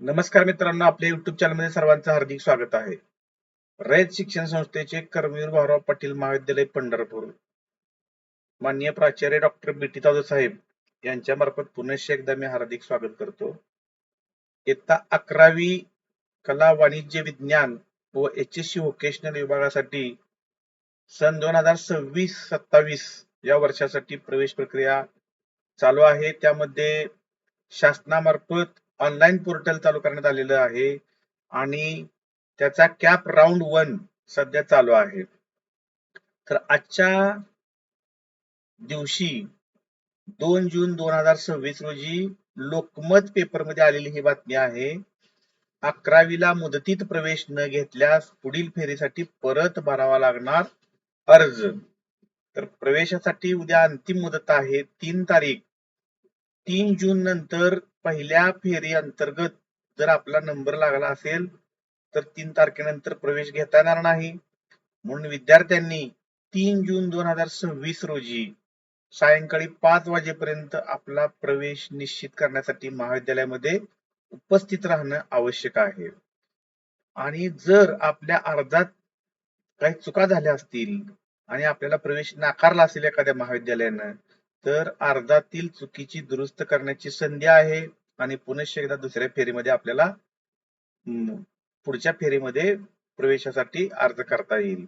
नमस्कार मित्रांनो, आपल्या युट्यूब चॅनलमध्ये सर्वांचं हार्दिक स्वागत आहे. रयत शिक्षण संस्थेचे कर्मवीर भाऊराव पाटील महाविद्यालय पंढरपूर, माननीय प्राचार्य डॉक्टर बी.टी. तावडे साहेब यांच्या मार्फत पुनश्च एकदा मी हार्दिक स्वागत करतो. इयत्ता 11वी कला, वाणिज्य, विज्ञान व HSC व्होकेशनल विभागासाठी सन 2026-27 या वर्षासाठी प्रवेश प्रक्रिया चालू आहे. त्यामध्ये शासनामार्फत ऑनलाईन पोर्टल चालू करण्यात आलेलं आहे आणि त्याचा कॅप राऊंड 1 सध्या चालू आहे. तर आजच्या दिवशी 2 जून 2026 रोजी लोकमत पेपरमध्ये आलेली ही बातमी आहे. 11वीला मुदतीत प्रवेश न घेतल्यास पुढील फेरीसाठी परत भरावा लागणार अर्ज. तर प्रवेशासाठी उद्या अंतिम मुदत आहे 3 तारीख. 3 जून नंतर पहिल्या फेरी अंतर्गत जर आपला नंबर लागला असेल तर 3 तारखेनंतर प्रवेश घेता येणार नाही. म्हणून विद्यार्थ्यांनी 3 जून 2026 रोजी सायंकाळी 5 वाजेपर्यंत आपला प्रवेश निश्चित करण्यासाठी महाविद्यालयामध्ये उपस्थित राहणं आवश्यक आहे. आणि जर आपल्या अर्जात काही चुका झाल्या असतील आणि आपल्याला प्रवेश नाकारला असेल एखाद्या महाविद्यालयानं, तर अर्जातील चुकीची दुरुस्त करण्याची संधी आहे आणि पुनश्च एकदा दुसऱ्या फेरीमध्ये आपल्याला पुढच्या फेरीमध्ये प्रवेशासाठी अर्ज करता येईल.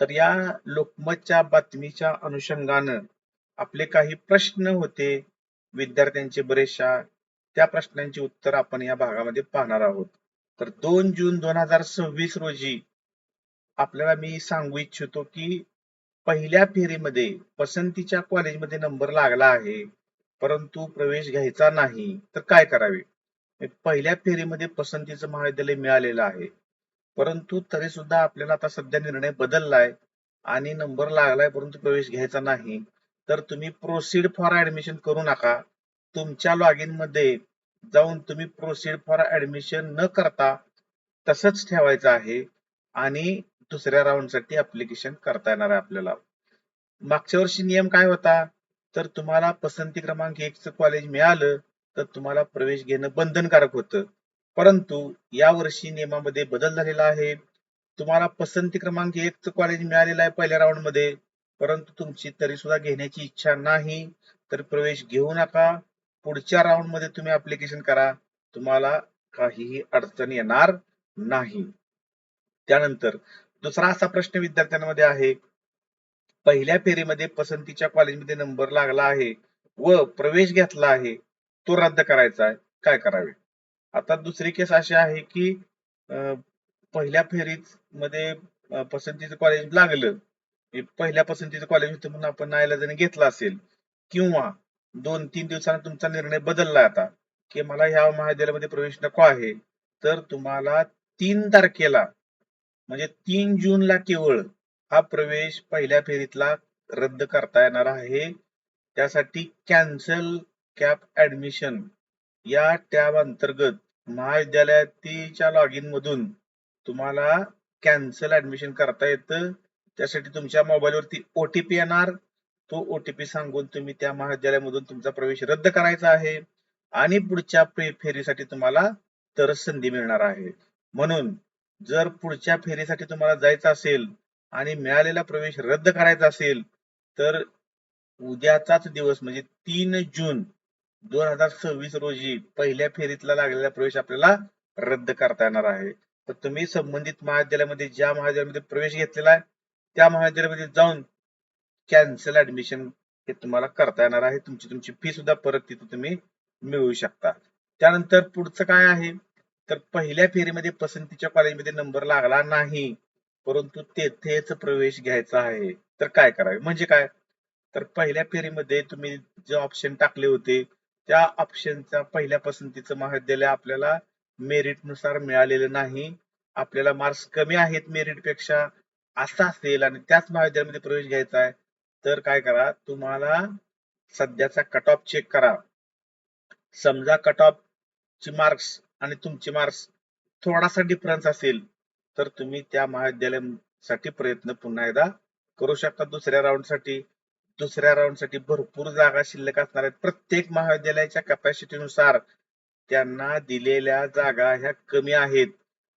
तर या लोकमतच्या बातमीच्या अनुषंगानं आपले काही प्रश्न होते विद्यार्थ्यांचे बरेचशा, त्या प्रश्नांची उत्तर आपण या भागामध्ये पाहणार आहोत. तर 2 जून 2026 रोजी आपल्याला मी सांगू इच्छितो की पहिल्या फेरीमध्ये पसंतीच्या कॉलेजमध्ये नंबर लागला आहे परंतु प्रवेश घ्यायचा नाही तर काय करावे. पहिल्या फेरीमध्ये पसंतीचं महाविद्यालय मिळालेलं आहे परंतु तरी सुद्धा आपल्याला आता सध्या निर्णय बदललाय आणि नंबर लागलाय परंतु प्रवेश घ्यायचा नाही, तर तुम्ही प्रोसीड फॉर ऍडमिशन करू नका. तुमच्या लॉगिन मध्ये जाऊन तुम्ही प्रोसीड फॉर ऍडमिशन न करता तसंच ठेवायचं आहे आणि दुसऱ्या राऊंड साठी ऍप्लिकेशन करता येणार आहे आपल्याला. मागच्या वर्षी नियम काय होता, तर तुम्हाला पसंती क्रमांक 1 चं कॉलेज मिळालं तर तुम्हाला प्रवेश घेणं बंधनकारक होतं, परंतु या वर्षी नियमामध्ये बदल झालेला आहे. तुम्हाला पसंती क्रमांक 1 चं कॉलेज मिळालेलं आहे पहिल्या राऊंड मध्ये, परंतु तुमची तरी सुद्धा घेण्याची इच्छा नाही तर प्रवेश घेऊ नका. पुढच्या राऊंड मध्ये तुम्ही ऍप्लिकेशन करा, तुम्हाला काहीही अडचण येणार नाही. त्यानंतर दुसरा असा प्रश्न विद्यार्थ्यांमध्ये आहे, पहिल्या फेरीमध्ये पसंतीच्या कॉलेजमध्ये नंबर लागला आहे व प्रवेश घेतला आहे, तो रद्द करायचा आहे, काय करावे. आता दुसरी केस अशी आहे की पहिल्या फेरीत मध्ये पसंतीचं कॉलेज लागलं, पहिल्या पसंतीचं कॉलेज होतं म्हणून आपण नाईलाजाने घेतलं असेल किंवा 2-3 दिवसांनी तुमचा निर्णय बदलला आता की मला ह्या महाविद्यालयामध्ये प्रवेश नको आहे, तर तुम्हाला 3 तारखेला म्हणजे 3 जूनला केवळ हा प्रवेश पहिल्या फेरीतला रद्द करता येणार आहे. त्यासाठी कॅन्सल कॅप ऍडमिशन या टॅब अंतर्गत महाविद्यालयाच्या लॉगिन मधून तुम्हाला कॅन्सल ऍडमिशन करता येतं. त्यासाठी तुमच्या मोबाईलवरती OTP येणार, तो OTP सांगून तुम्ही त्या महाविद्यालयामधून तुमचा प्रवेश रद्द करायचा आहे आणि पुढच्या फेरीसाठी तुम्हाला तरच संधी मिळणार आहे. म्हणून जर पुढच्या फेरीसाठी तुम्हाला जायचं असेल आणि मिळालेला प्रवेश रद्द करायचा असेल तर उद्याचाच दिवस म्हणजे 3 जून 2026 रोजी पहिल्या फेरीतला लागलेला प्रवेश आपल्याला रद्द करता येणार आहे. तर तुम्ही संबंधित महाविद्यालयामध्ये ज्या महाविद्यालयामध्ये प्रवेश घेतलेला आहे त्या महाविद्यालयामध्ये जाऊन कॅन्सल ऍडमिशन हे तुम्हाला करता येणार आहे. तुमची फी सुद्धा परत तिथे तुम्ही मिळवू शकता. त्यानंतर पुढचं काय आहे, तर पहिल्या फेरीमध्ये पसंतीच्या कॉलेजमध्ये नंबर लागला नाही परंतु तेथेच प्रवेश घ्यायचा आहे, तर काय करावे. म्हणजे काय, तर पहिल्या फेरीमध्ये तुम्ही जे ऑप्शन टाकले होते त्या ऑप्शनचा पहिल्या पसंतीचं महाविद्यालय आपल्याला मेरिट नुसार मिळालेलं नाही, आपल्याला मार्क्स कमी आहेत मेरिट पेक्षा असं असेल आणि त्याच महाविद्यालयामध्ये प्रवेश घ्यायचा आहे, तर काय करा, तुम्हाला सध्याचा कट ऑफ चेक करा. समजा कट ऑफ ची मार्क्स आणि तुमचे मार्क्स थोडासा डिफरन्स असेल तर तुम्ही त्या महाविद्यालयासाठी प्रयत्न पुन्हा एकदा करू शकता दुसऱ्या राऊंड साठी. दुसऱ्या राऊंडसाठी भरपूर जागा शिल्लक असणार आहेत. प्रत्येक महाविद्यालयाच्या कॅपॅसिटीनुसार त्यांना दिलेल्या जागा ह्या कमी आहेत.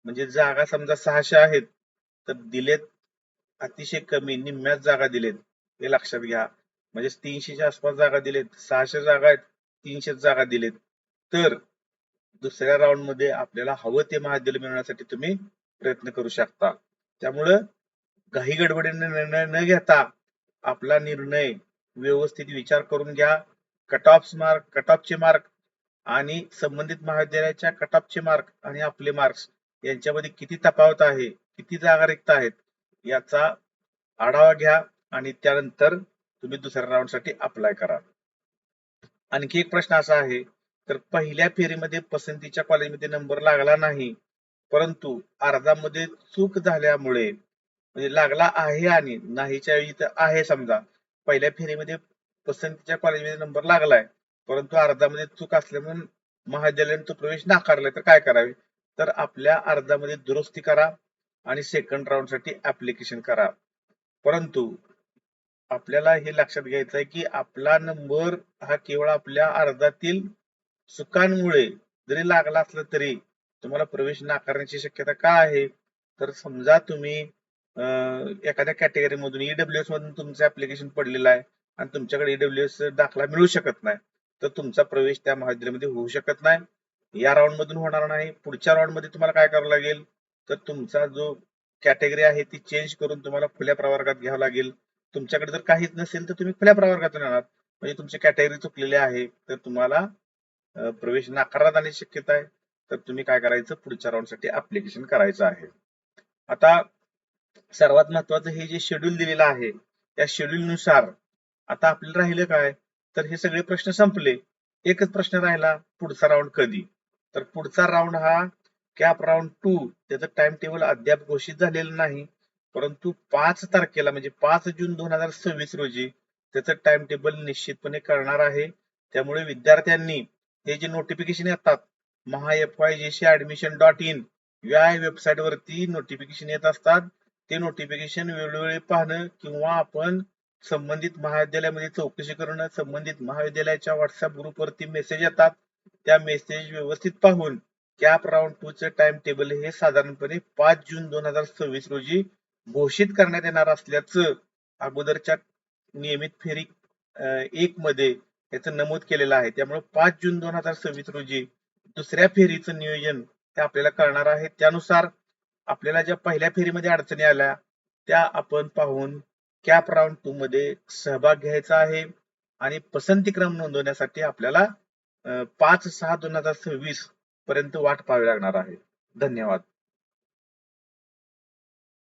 म्हणजे जागा समजा 600 आहेत तर दिलेत अतिशय कमी, निम्म्याच जागा दिलेत, हे लक्षात घ्या. म्हणजे 300च्या आसपास जागा दिलेत, 600 जागा आहेत, 300 जागा दिलेत. तर दुसऱ्या राऊंड मध्ये आपल्याला हवं ते महाविद्यालय मिळवण्यासाठी तुम्ही प्रयत्न करू शकता. त्यामुळं घाई गडबडीने निर्णय न घेता आपला निर्णय व्यवस्थित विचार करून घ्या. कट ऑफचे मार्क आणि संबंधित महाविद्यालयाच्या कट ऑफचे मार्क आणि आपले मार्क्स यांच्यामध्ये किती तफावत आहे, किती जागा रिक्त आहेत याचा आढावा घ्या आणि त्यानंतर तुम्ही दुसऱ्या राऊंडसाठी अप्लाय करा. आणखी एक प्रश्न असा आहे, तर पहिल्या फेरीमध्ये पसंतीच्या कॉलेजमध्ये नंबर लागला नाही, परंतु अर्जामध्ये चूक झाल्यामुळे, म्हणजे लागला आहे आणि नाहीच्या ऐवजी तर आहे, समजा पहिल्या फेरीमध्ये पसंतीच्या कॉलेजमध्ये नंबर लागलाय परंतु अर्जामध्ये चूक असल्यामुळे महाविद्यालयाने तो प्रवेश नाकारलाय, तर काय करावे? तर आपल्या अर्जामध्ये दुरुस्ती करा आणि सेकंड राऊंड साठी ऍप्लिकेशन करा. परंतु आपल्याला हे लक्षात घ्यायचं आहे की आपला नंबर हा केवळ आपल्या अर्जातील चुकांमुळे जरी लागला असला तरी तुम्हाला प्रवेश नाकारण्याची शक्यता का आहे? तर समजा तुम्ही एखाद्या कॅटेगरी मधून ईडब्ल्यूएस मधून तुमचं ऍप्लिकेशन पडलेलं आहे आणि तुमच्याकडे ईडब्ल्यूएस दाखला मिळू शकत नाही, तर तुमचा प्रवेश त्या महाविद्यालयामध्ये होऊ शकत नाही. या राऊंड मधून होणार नाही. पुढच्या राऊंड मध्ये तुम्हाला काय करावं लागेल, तर तुमचा जो कॅटेगरी आहे ती चेंज करून तुम्हाला खुल्या प्रवर्गात घ्यावं लागेल. तुमच्याकडे जर काहीच नसेल तर तुम्ही खुल्या प्रवर्गातून येणार, म्हणजे तुमची कॅटेगरी चुकलेली आहे तर तुम्हाला प्रवेश नाकारण्यात येण्याची शक्यता आहे. तर तुम्ही काय करायचं, पुढच्या राऊंड साठी ऍप्लिकेशन करायचं आहे. आता सर्वात महत्वाचं हे जे शेड्यूल दिलेलं आहे त्या शेड्यूल नुसार आता आपल्याला राहिलं काय, तर हे सगळे प्रश्न संपले. एकच प्रश्न राहिला, पुढचा राऊंड कधी? तर पुढचा राऊंड हा कॅप राऊंड 2, त्याचं टाइम टेबल अद्याप घोषित झालेलं नाही, परंतु 5 तारखेला म्हणजे 5 जून 2026 रोजी त्याचं टाइम टेबल निश्चितपणे कळणार आहे. त्यामुळे विद्यार्थ्यांनी हे जे नोटिफिकेशन येतात MahaFYGCadmission.in या वेबसाईट वरती नोटिफिकेशन येत असतात, ते नोटिफिकेशन वेळोवेळी पाहणं किंवा आपण संबंधित महाविद्यालयामध्ये चौकशी करणं, संबंधित महाविद्यालयाच्या व्हॉट्सअप ग्रुपवरती मेसेज येतात, त्या मेसेज व्यवस्थित पाहून कॅप राऊंड 2 चे टाइम टेबल हे साधारणपणे 5 जून 2026 रोजी घोषित करण्यात येणार असल्याचं अगोदरच्या नियमित फेरी 1 मध्ये याचं नमूद केलेलं आहे. त्यामुळे 5 जून 2026 रोजी दुसऱ्या फेरीचं नियोजन ते आपल्याला कळणार आहे. त्यानुसार आपल्याला ज्या पहिल्या फेरीमध्ये अडचणी आल्या त्या आपण पाहून कॅप राऊंड 2 मध्ये सहभाग घ्यायचा आहे आणि पसंती क्रम नोंदवण्यासाठी आपल्याला 5/6/2026 पर्यंत वाट पाहावी लागणार आहे. धन्यवाद.